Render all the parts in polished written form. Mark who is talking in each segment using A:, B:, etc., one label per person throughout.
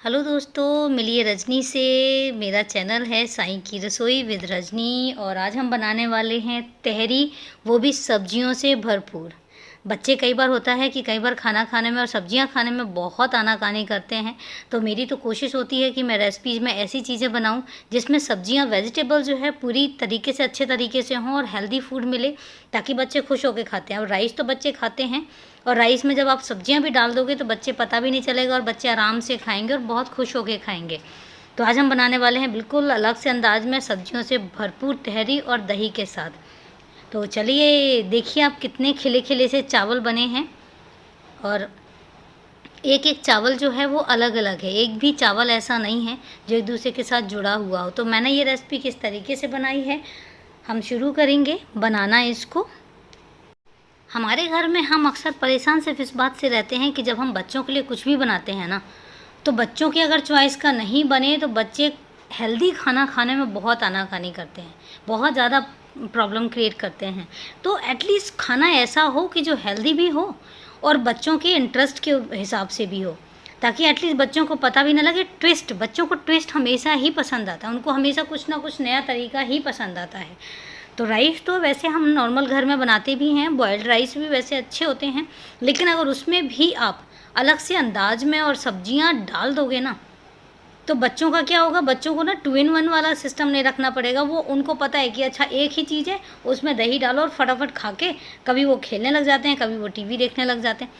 A: Hello दोस्तों, मिलिए रजनी से। मेरा चैनल है साईं की रसोई विद रजनी और आज हम बनाने वाले हैं तहरी, वो भी सब्जियों से भरपूर। बच्चे कई बार होता है कि कई बार खाना खाने में और सब्जियां खाने में बहुत आनाकानी करते हैं। तो मेरी तो कोशिश होती है कि मैं रेसिपीज़ में ऐसी चीज़ें बनाऊं जिसमें सब्जियां वेजिटेबल जो है पूरी तरीके से अच्छे तरीके से हों और हेल्दी फूड मिले, ताकि बच्चे खुश होकर खाते हैं। और राइस तो बच्चे खाते हैं, और राइस में जब आप सब्जियां भी डाल दोगे तो बच्चे पता भी नहीं चलेगा और बच्चे आराम से खाएंगे और बहुत खुश होकर खाएंगे। तो आज हम बनाने वाले हैं बिल्कुल अलग से अंदाज में सब्जियों से भरपूर तहरी और दही के साथ। तो चलिए देखिए आप कितने खिले खिले से चावल बने हैं, और एक एक चावल जो है वो अलग अलग है। एक भी चावल ऐसा नहीं है जो एक दूसरे के साथ जुड़ा हुआ हो। तो मैंने ये रेसिपी किस तरीके से बनाई है, हम शुरू करेंगे बनाना इसको। हमारे घर में हम अक्सर परेशान सिर्फ इस बात से रहते हैं कि जब हम बच्चों के लिए कुछ भी बनाते हैं ना, तो बच्चों की अगर चॉइस का नहीं बने तो बच्चे हेल्दी खाना खाने में बहुत आनाकानी करते हैं, बहुत ज़्यादा प्रॉब्लम क्रिएट करते हैं। तो एटलीस्ट खाना ऐसा हो कि जो हेल्दी भी हो और बच्चों के इंटरेस्ट के हिसाब से भी हो, ताकि एटलीस्ट बच्चों को पता भी ना लगे ट्विस्ट। बच्चों को ट्विस्ट हमेशा ही पसंद आता है, उनको हमेशा कुछ ना कुछ नया तरीका ही पसंद आता है। तो राइस तो वैसे हम नॉर्मल घर में बनाते भी हैं, बॉयल्ड राइस भी वैसे अच्छे होते हैं, लेकिन अगर उसमें भी आप अलग से अंदाज में और सब्जियां डाल दोगे ना, तो बच्चों का क्या होगा, बच्चों को ना 2 in 1 वाला सिस्टम नहीं रखना पड़ेगा। वो उनको पता है कि अच्छा एक ही चीज़ है, उसमें दही डालो और फटाफट खा के कभी वो खेलने लग जाते हैं, कभी वो टीवी देखने लग जाते हैं।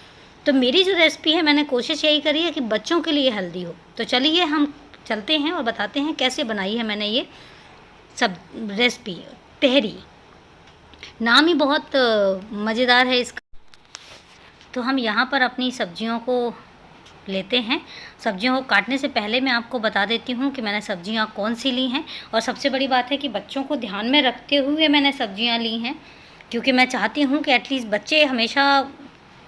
A: तो मेरी जो रेसिपी है, मैंने कोशिश यही करी है कि बच्चों के लिए हेल्दी हो। तो चलिए हम चलते हैं और बताते हैं कैसे बनाई है मैंने ये सब रेसिपी। तहरी नाम ही बहुत मज़ेदार है इसका। तो हम यहाँ पर अपनी सब्जियों को लेते हैं। सब्जियों को काटने से पहले मैं आपको बता देती हूँ कि मैंने सब्जियाँ कौन सी ली हैं, और सबसे बड़ी बात है कि बच्चों को ध्यान में रखते हुए मैंने सब्जियाँ ली हैं, क्योंकि मैं चाहती हूँ कि एटलीस्ट बच्चे हमेशा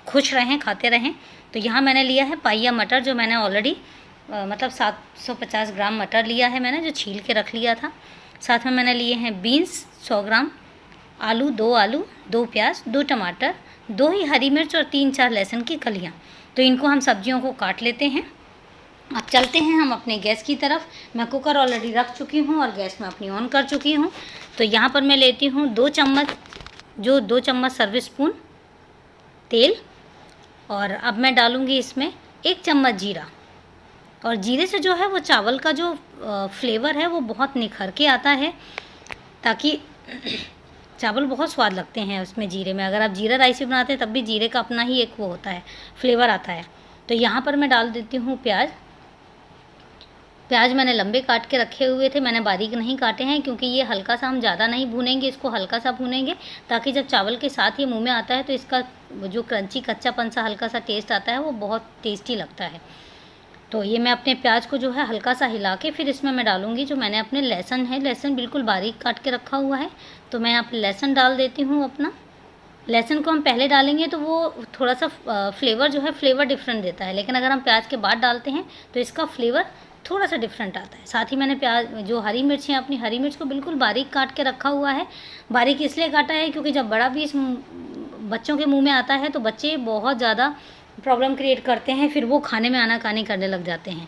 A: खुश रहें, खाते रहें। तो यहाँ मैंने लिया है पाइया मटर, जो मैंने ऑलरेडी मतलब 750 ग्राम मटर लिया है मैंने, जो छील के रख लिया था। साथ में मैंने लिए हैं बीन्स 100 ग्राम, आलू 2 प्याज, 2 टमाटर, 2 ही हरी मिर्च और 3-4 लहसुन की कलियाँ। तो इनको हम सब्जियों को काट लेते हैं। अब चलते हैं हम अपने गैस की तरफ। मैं कुकर ऑलरेडी रख चुकी हूँ और गैस में अपनी ऑन कर चुकी हूँ। तो यहाँ पर मैं लेती हूँ 2 चम्मच सर्विस स्पून तेल, और अब मैं डालूँगी इसमें 1 चम्मच जीरा। और जीरे से जो है वो चावल का जो फ्लेवर है वो बहुत निखर के आता है, ताकि चावल बहुत स्वाद लगते हैं उसमें जीरे में। अगर आप जीरा राइस भी बनाते हैं तब भी जीरे का अपना ही एक वो होता है, फ्लेवर आता है। तो यहाँ पर मैं डाल देती हूँ प्याज। प्याज मैंने लंबे काट के रखे हुए थे, मैंने बारीक नहीं काटे हैं, क्योंकि ये हल्का सा हम ज़्यादा नहीं भूनेंगे, इसको हल्का सा भूनेंगे, ताकि जब चावल के साथ ये मुँह में आता है तो इसका जो क्रंची कच्चापन सा हल्का सा टेस्ट आता है वो बहुत टेस्टी लगता है। तो ये मैं अपने प्याज को जो है हल्का सा हिला के फिर इसमें मैं डालूँगी जो मैंने अपने लहसुन है, लहसुन बिल्कुल बारीक काट के रखा हुआ है। तो मैं यहाँ पे लहसुन डाल देती हूँ अपना। लहसुन को हम पहले डालेंगे तो वो थोड़ा सा फ्लेवर जो है फ्लेवर डिफरेंट देता है, लेकिन अगर हम प्याज के बाद डालते हैं तो इसका फ्लेवर थोड़ा सा डिफरेंट आता है। साथ ही मैंने प्याज जो हरी मिर्च है, अपनी हरी मिर्च को बिल्कुल बारीक काट के रखा हुआ है। बारीक इसलिए काटा है क्योंकि जब बड़ा पीस बच्चों के मुँह में आता है तो बच्चे बहुत ज़्यादा प्रॉब्लम क्रिएट करते हैं, फिर वो खाने में आनाकानी करने लग जाते हैं।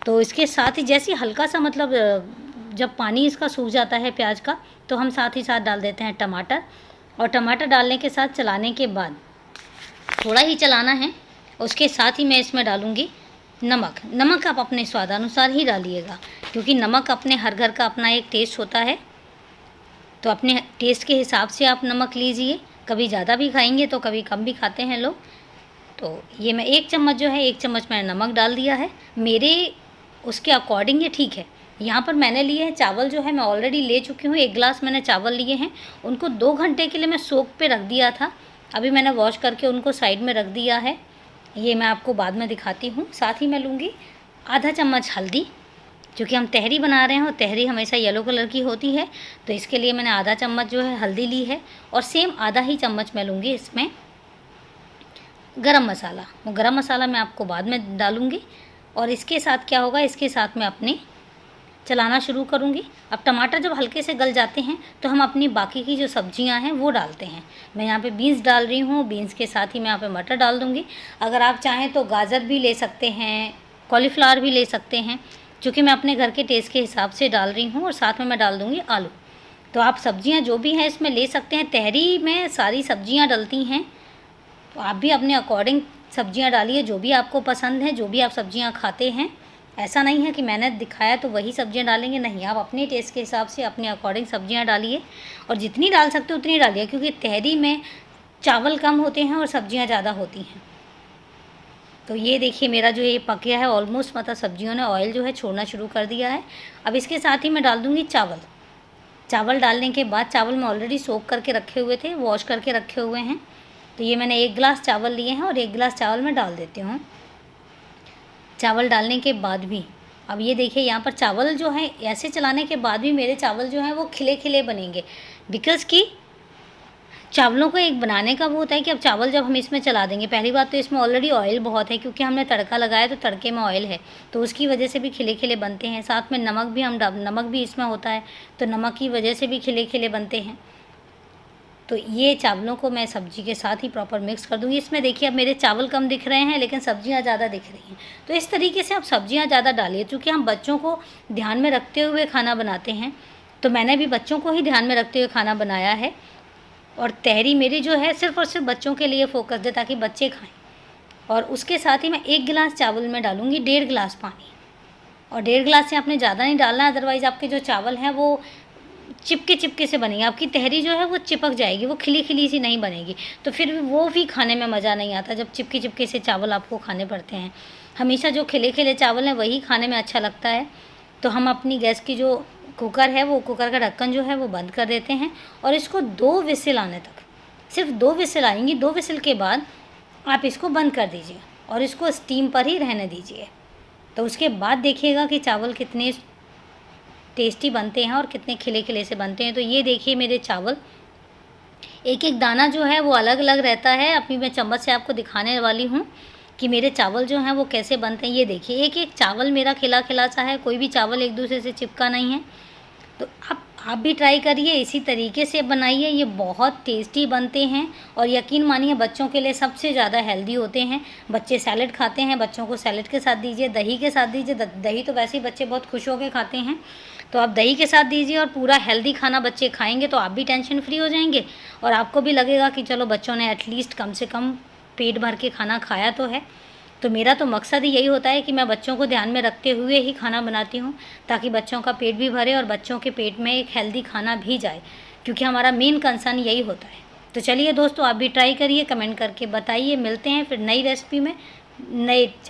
A: तो इसके साथ ही जैसे हल्का सा मतलब जब पानी इसका सूख जाता है प्याज का, तो हम साथ ही साथ डाल देते हैं टमाटर। और टमाटर डालने के साथ चलाने के बाद थोड़ा ही चलाना है। उसके साथ ही मैं इसमें डालूँगी नमक। नमक आप अपने स्वादानुसार ही डालिएगा, क्योंकि नमक अपने हर घर का अपना एक टेस्ट होता है। तो अपने टेस्ट के हिसाब से आप नमक लीजिए, कभी ज़्यादा भी खाएंगे तो कभी कम भी खाते हैं लोग। तो ये मैं 1 चम्मच जो है 1 चम्मच मैंने नमक डाल दिया है, मेरे उसके अकॉर्डिंग ये ठीक है। यहाँ पर मैंने लिए हैं चावल, जो है मैं ऑलरेडी ले चुकी हूँ, 1 गिलास मैंने चावल लिए हैं। उनको 2 घंटे के लिए मैं सोक पे रख दिया था, अभी मैंने वॉश करके उनको साइड में रख दिया है। ये मैं आपको बाद में दिखाती हूँ। साथ ही मैं लूँगी आधा चम्मच हल्दी, क्योंकि हम तहरी बना रहे हैं और तहरी हमेशा येलो कलर की होती है, तो इसके लिए मैंने आधा चम्मच जो है हल्दी ली है। और सेम आधा ही चम्मच मैं लूँगी इसमें गरम मसाला। वो गरम मसाला मैं आपको बाद में डालूँगी। और इसके साथ क्या होगा, इसके साथ मैं अपने चलाना शुरू करूँगी। अब टमाटर जब हल्के से गल जाते हैं तो हम अपनी बाकी की जो सब्जियां हैं वो डालते हैं। मैं यहाँ पे बीन्स डाल रही हूँ, बीन्स के साथ ही मैं यहाँ पे मटर डाल दूँगी। अगर आप चाहें तो गाजर भी ले सकते हैं, कॉलीफ्लावर भी ले सकते हैं, क्योंकि मैं अपने घर के टेस्ट के हिसाब से डाल रही हूँ और साथ में मैं डाल दूँगी आलू। तो आप सब्जियाँ जो भी हैं इसमें ले सकते हैं। तहरी में सारी सब्जियाँ डलती हैं, तो आप भी अपने अकॉर्डिंग सब्जियाँ डालिए, जो भी आपको पसंद है, जो भी आप सब्जियाँ खाते हैं। ऐसा नहीं है कि मैंने दिखाया तो वही सब्जियाँ डालेंगे, नहीं, आप अपने टेस्ट के हिसाब से अपने अकॉर्डिंग सब्जियाँ डालिए और जितनी डाल सकते हो उतनी डालिए, क्योंकि तहरी में चावल कम होते हैं और सब्जियाँ ज़्यादा होती हैं। तो ये देखिए मेरा जो ये पक गया है ऑलमोस्ट, मतलब सब्जियों ने ऑयल जो है छोड़ना शुरू कर दिया है। अब इसके साथ ही मैं डाल दूँगी चावल। चावल डालने के बाद, चावल मैं ऑलरेडी सोक करके रखे हुए थे, वॉश करके रखे हुए हैं। तो ये मैंने 1 गिलास चावल लिए हैं और 1 गिलास चावल मैं डाल देती हूँ। चावल डालने के बाद भी, अब ये देखिए यहाँ पर चावल जो है ऐसे चलाने के बाद भी मेरे चावल जो हैं वो खिले खिले बनेंगे, बिकॉज़ कि चावलों को एक बनाने का वो होता है कि अब चावल जब हम इसमें चला देंगे, पहली बात तो इसमें ऑलरेडी ऑयल बहुत है, क्योंकि हमने तड़का लगाया तो तड़के में ऑयल है, तो उसकी वजह से भी खिले खिले बनते हैं। साथ में नमक भी नमक भी इसमें होता है, तो नमक की वजह से भी खिले खिले बनते हैं। तो ये चावलों को मैं सब्ज़ी के साथ ही प्रॉपर मिक्स कर दूँगी। इसमें देखिए अब मेरे चावल कम दिख रहे हैं लेकिन सब्जियाँ ज़्यादा दिख रही हैं। तो इस तरीके से आप सब्जियाँ ज़्यादा डालिए, क्योंकि हम बच्चों को ध्यान में रखते हुए खाना बनाते हैं। तो मैंने भी बच्चों को ही ध्यान में रखते हुए खाना बनाया है, और तहरी मेरी जो है सिर्फ़ और सिर्फ बच्चों के लिए फ़ोकस्ड है, ताकि बच्चे खाएँ। और उसके साथ ही मैं 1 गिलास चावल में डालूँगी 1.5 गिलास पानी, और 1.5 गिलास से आपने ज़्यादा नहीं डालना, अदरवाइज़ आपके जो चावल हैं वो चिपके से बनेंगे, आपकी तहरी जो है वो चिपक जाएगी, वो खिली खिली सी नहीं बनेगी। तो फिर वो भी खाने में मज़ा नहीं आता जब चिपके से चावल आपको खाने पड़ते हैं। हमेशा जो खिले खिले चावल हैं वही खाने में अच्छा लगता है। तो हम अपनी गैस की जो कुकर है, वो कुकर का ढक्कन जो है वो बंद कर देते हैं और इसको 2 विसिल आने तक, सिर्फ 2 विसिल आएंगी, 2 विसिल के बाद आप इसको बंद कर दीजिए और इसको स्टीम पर ही रहने दीजिए। तो उसके बाद देखिएगा कि चावल कितने टेस्टी बनते हैं और कितने खिले खिले से बनते हैं। तो ये देखिए मेरे चावल, एक एक दाना जो है वो अलग अलग रहता है। अभी मैं चम्मच से आपको दिखाने वाली हूँ कि मेरे चावल जो हैं वो कैसे बनते हैं। ये देखिए एक एक चावल मेरा खिला खिला सा है, कोई भी चावल एक दूसरे से चिपका नहीं है। तो आप भी ट्राई करिए, इसी तरीके से बनाइए, ये बहुत टेस्टी बनते हैं और यकीन मानिए बच्चों के लिए सबसे ज़्यादा हेल्दी होते हैं। बच्चे सैलेड खाते हैं, बच्चों को सैलेड के साथ दीजिए, दही के साथ दीजिए। दही तो वैसे ही बच्चे बहुत खुश होकर खाते हैं, तो आप दही के साथ दीजिए और पूरा हेल्दी खाना बच्चे खाएंगे तो आप भी टेंशन फ्री हो जाएंगे और आपको भी लगेगा कि चलो बच्चों ने एटलीस्ट कम से कम पेट भर के खाना खाया तो है। तो मेरा तो मकसद ही यही होता है कि मैं बच्चों को ध्यान में रखते हुए ही खाना बनाती हूँ, ताकि बच्चों का पेट भी भरे और बच्चों के पेट में एक हेल्दी खाना भी जाए, क्योंकि हमारा मेन कंसर्न यही होता है। तो चलिए दोस्तों, आप भी ट्राई करिए, कमेंट करके बताइए। मिलते हैं फिर नई रेसिपी में, नए चैनल।